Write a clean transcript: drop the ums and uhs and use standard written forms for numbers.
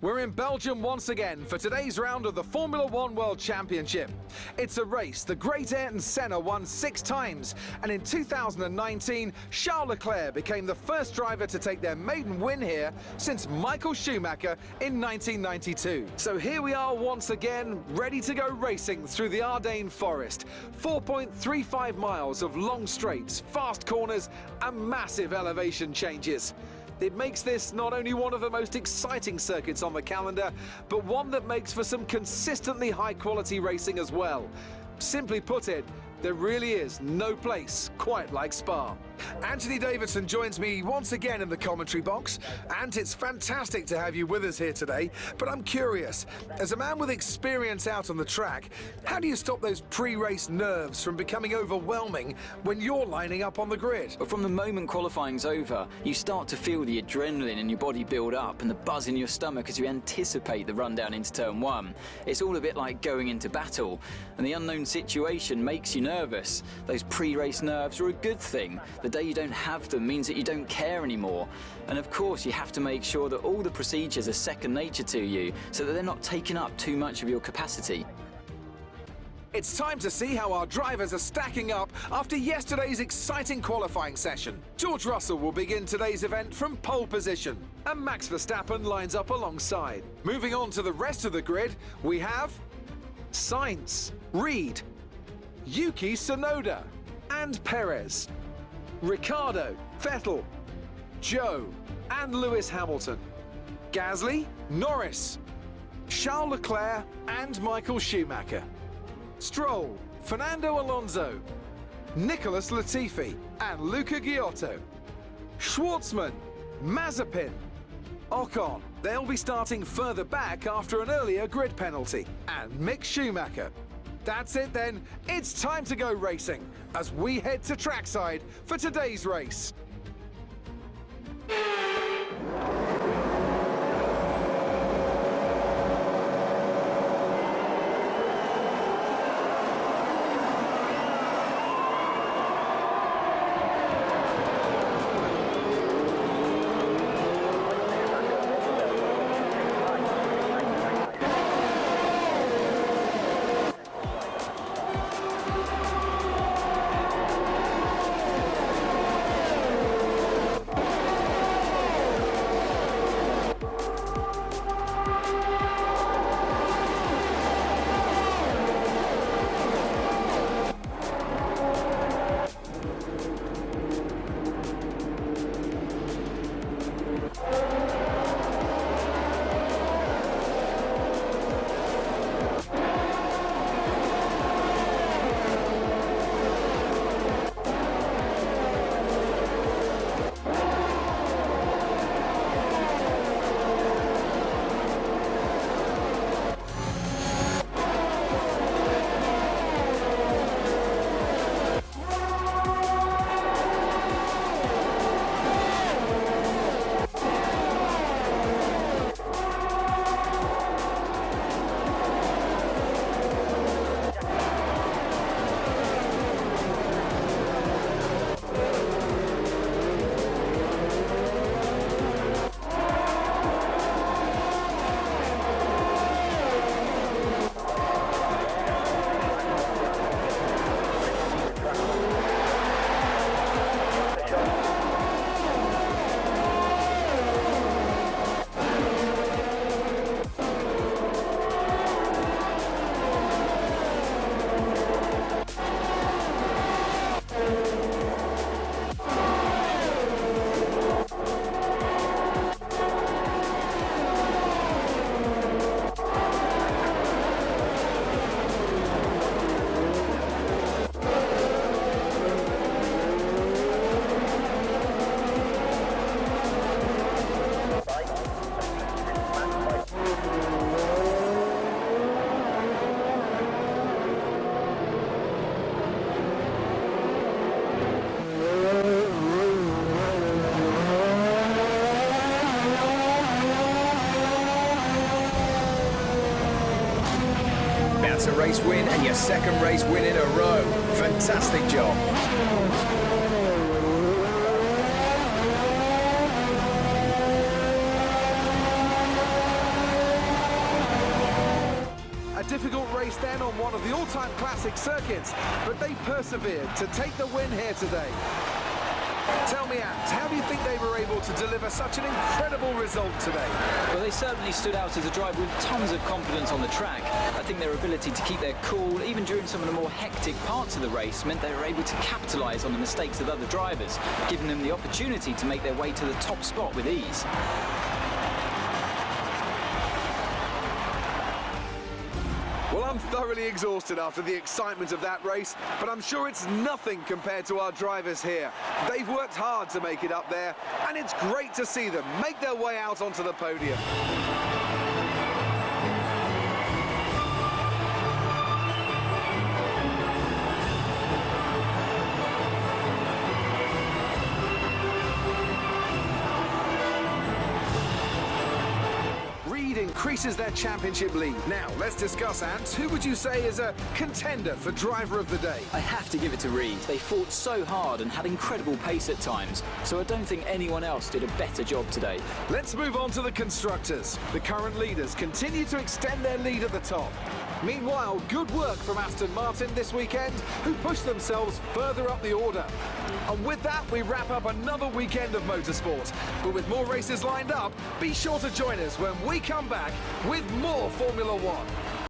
We're in Belgium once again for today's round of the Formula One World Championship. It's a race the great Ayrton Senna won 6 times, and in 2019, Charles Leclerc became the first driver to take their maiden win here since Michael Schumacher in 1992. So here we are once again, ready to go racing through the Ardennes forest. 4.35 miles of long straights, fast corners, and massive elevation changes. It makes this not only one of the most exciting circuits on the calendar, but one that makes for some consistently high-quality racing as well. Simply put it, there really is no place quite like Spa. Anthony Davidson joins me once again in the commentary box, and it's fantastic to have you with us here today. But I'm curious, as a man with experience out on the track, how do you stop those pre-race nerves from becoming overwhelming when you're lining up on the grid? But from the moment qualifying's over, you start to feel the adrenaline in your body build up and the buzz in your stomach as you anticipate the run down into turn 1. It's all a bit like going into battle, and the unknown situation makes you nervous. Those pre-race nerves are a good thing. The day you don't have them means that you don't care anymore. And of course, you have to make sure that all the procedures are second nature to you so that they're not taking up too much of your capacity. It's time to see how our drivers are stacking up after yesterday's exciting qualifying session. George Russell will begin today's event from pole position, and Max Verstappen lines up alongside. Moving on to the rest of the grid, we have Sainz, Reed, Yuki Tsunoda, and Perez, Ricciardo, Vettel, Joe, and Lewis Hamilton, Gasly, Norris, Charles Leclerc, and Michael Schumacher, Stroll, Fernando Alonso, Nicholas Latifi, and Luca Giotto, Schwartzman, Mazepin, Ocon. They'll be starting further back after an earlier grid penalty, and Mick Schumacher. That's it then, it's time to go racing as we head to trackside for today's race. That's a race win and your second race win in a row. Fantastic job. race then on one of the all-time classic circuits, but they persevered to take the win here today. Tell me, Ant, how do you think they were able to deliver such an incredible result today? Well, they certainly stood out as a driver with tons of confidence on the track. I think their ability to keep their cool, even during some of the more hectic parts of the race, meant they were able to capitalise on the mistakes of other drivers, giving them the opportunity to make their way to the top spot with ease. Well, I'm thoroughly exhausted after the excitement of that race, but I'm sure it's nothing compared to our drivers here. They've worked hard to make it up there, and it's great to see them make their way out onto the podium. Increases their championship lead. Now, let's discuss, Ant. Who would you say is a contender for driver of the day? I have to give it to Reed. They fought so hard and had incredible pace at times, so I don't think anyone else did a better job today. Let's move on to the constructors. The current leaders continue to extend their lead at the top. Meanwhile, good work from Aston Martin this weekend, who pushed themselves further up the order. And with that, we wrap up another weekend of motorsport. But with more races lined up, be sure to join us when we come back with more Formula One.